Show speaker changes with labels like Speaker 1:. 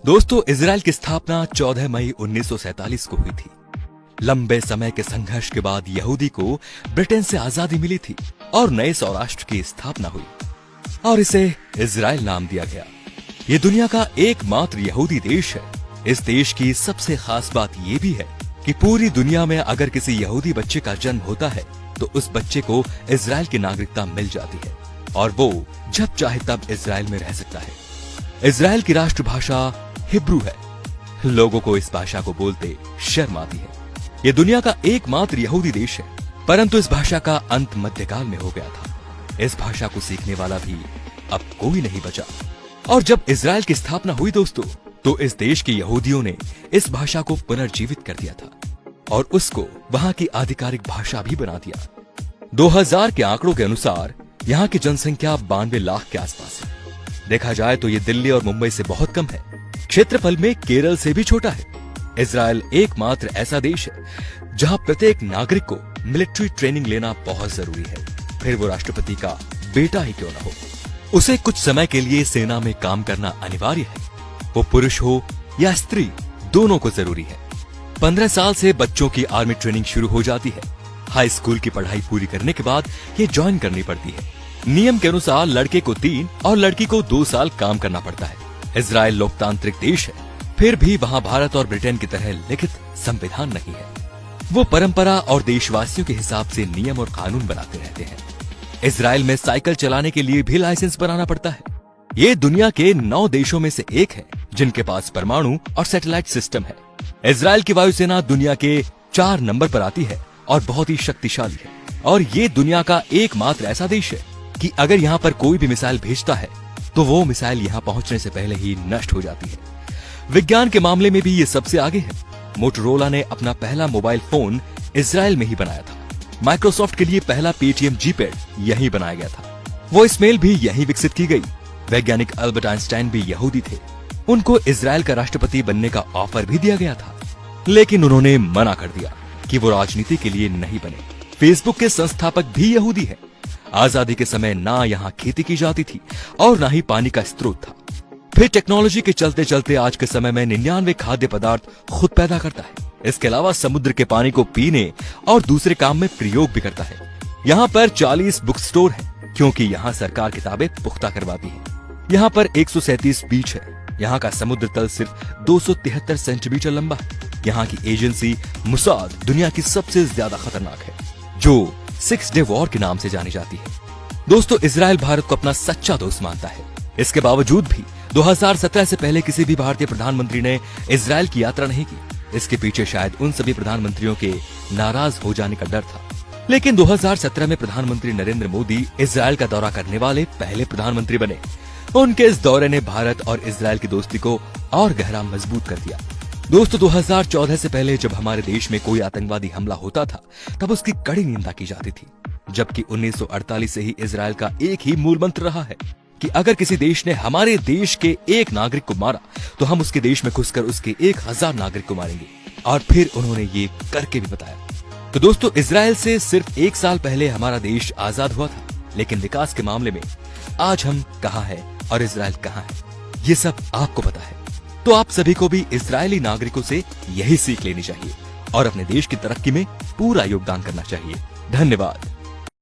Speaker 1: दोस्तों, इजराइल की स्थापना 14 मई 1947 को हुई थी। लंबे समय के संघर्ष के बाद यहूदी को ब्रिटेन से आजादी मिली थी और नए सौराष्ट्र की स्थापना हुई और इसे इजराइल नाम दिया गया। ये दुनिया का एकमात्र यहूदी देश है। इस देश की सबसे खास बात ये भी है कि पूरी दुनिया में अगर किसी यहूदी बच्चे का जन्म होता है तो उस बच्चे को इजराइल की नागरिकता मिल जाती है और वो जब चाहे तब इजराइल में रह सकता है। इजराइल की राष्ट्रभाषा हिब्रू है। लोगों को इस भाषा को बोलते शर्म आती है। ये दुनिया का एकमात्र यहूदी देश है, परंतु इस भाषा का अंत मध्यकाल में हो गया था। इस भाषा को सीखने वाला भी अब कोई नहीं बचा। और जब इजराइल की स्थापना हुई दोस्तों, तो इस देश के यहूदियों ने इस भाषा को पुनर्जीवित कर दिया था और उसको वहां की आधिकारिक भाषा भी बना दिया। 2000 के आंकड़ों के अनुसार यहाँ की जनसंख्या 92 लाख के आसपास है। देखा जाए तो ये दिल्ली और मुंबई से बहुत कम है। क्षेत्रफल में केरल से भी छोटा है। इजराइल एकमात्र ऐसा देश है जहां प्रत्येक नागरिक को मिलिट्री ट्रेनिंग लेना बहुत जरूरी है, फिर वो राष्ट्रपति का बेटा ही क्यों ना हो। उसे कुछ समय के लिए सेना में काम करना अनिवार्य है। वो पुरुष हो या स्त्री, दोनों को जरूरी है। 15 साल से बच्चों की आर्मी ट्रेनिंग शुरू हो जाती है। हाई स्कूल की पढ़ाई पूरी करने के बाद ये ज्वाइन करनी पड़ती है। नियम के अनुसार लड़के को 3 और लड़की को 2 साल काम करना पड़ता है। इजराइल लोकतांत्रिक देश है, फिर भी वहां भारत और ब्रिटेन की तरह लिखित संविधान नहीं है। वो परंपरा और देशवासियों के हिसाब से नियम और कानून बनाते रहते हैं। इजराइल में साइकिल चलाने के लिए भी लाइसेंस बनाना पड़ता है। ये दुनिया के 9 देशों में से एक है जिनके पास परमाणु और सैटेलाइट सिस्टम है। इजराइल की वायुसेना दुनिया के 4 नंबर पर आती है और बहुत ही शक्तिशाली है। और ये दुनिया का एकमात्र ऐसा देश है कि अगर यहाँ पर कोई भी मिसाइल भेजता है तो वो मिसाइल यहाँ पहुंचने से पहले ही नष्ट हो जाती है। विज्ञान के मामले में भी ये सबसे आगे है। मोटोरोला ने अपना पहला मोबाइल फोन इजराइल में ही बनाया था। माइक्रोसॉफ्ट के लिए पहला पेटीएम जीपैड यहीं बनाया गया था। वॉइस मेल भी यहीं विकसित की गई। वैज्ञानिक अल्बर्ट आइंस्टाइन भी यहूदी थे। उनको इजराइल का राष्ट्रपति बनने का ऑफर भी दिया गया था, लेकिन उन्होंने मना कर दिया कि वो राजनीति के लिए नहीं बने। फेसबुक के संस्थापक भी यहूदी है। आजादी के समय ना यहाँ खेती की जाती थी और ना ही पानी का स्रोत था। फिर टेक्नोलॉजी के चलते चलते आज के समय में 99 खाद्य पदार्थ खुद पैदा करता है। इसके अलावा समुद्र के पानी को पीने और दूसरे काम में प्रयोग भी करता है। यहाँ पर 40 बुक स्टोर है क्योंकि यहाँ सरकार किताबें पुख्ता करवाती है। यहाँ पर 137 बीच है। यहाँ का समुद्र तल सिर्फ 273 सेंटीमीटर लंबा है। यहाँ की एजेंसी मुसाद दुनिया की सबसे ज्यादा खतरनाक है, जो 6 डे वॉर के नाम से जानी जाती है। दोस्तों, इजराइल भारत को अपना सच्चा दोस्त मानता है। इसके बावजूद भी 2017 से पहले किसी भी भारतीय प्रधानमंत्री ने इजराइल की यात्रा नहीं की। इसके पीछे शायद उन सभी प्रधानमंत्रियों के नाराज हो जाने का डर था। लेकिन 2017 में प्रधानमंत्री नरेंद्र मोदी इजराइल का दौरा करने वाले पहले प्रधानमंत्री बने। उनके इस दौरे ने भारत और इजराइल की दोस्ती को और गहरा मजबूत कर दिया। दोस्तों, 2014 से पहले जब हमारे देश में कोई आतंकवादी हमला होता था तब उसकी कड़ी निंदा की जाती थी, जबकि 1948 से ही इजराइल का एक ही मूल मंत्र रहा है कि अगर किसी देश ने हमारे देश के एक नागरिक को मारा तो हम उसके देश में घुसकर उसके 1000 नागरिक को मारेंगे। और फिर उन्होंने ये करके भी बताया। तो दोस्तों, इजराइल से सिर्फ 1 साल पहले हमारा देश आजाद हुआ था, लेकिन विकास के मामले में आज हम कहाँ हैं और इजराइल कहाँ है, ये सब आपको पता है। तो आप सभी को भी इजरायली नागरिकों से यही सीख लेनी चाहिए और अपने देश की तरक्की में पूरा योगदान करना चाहिए। धन्यवाद।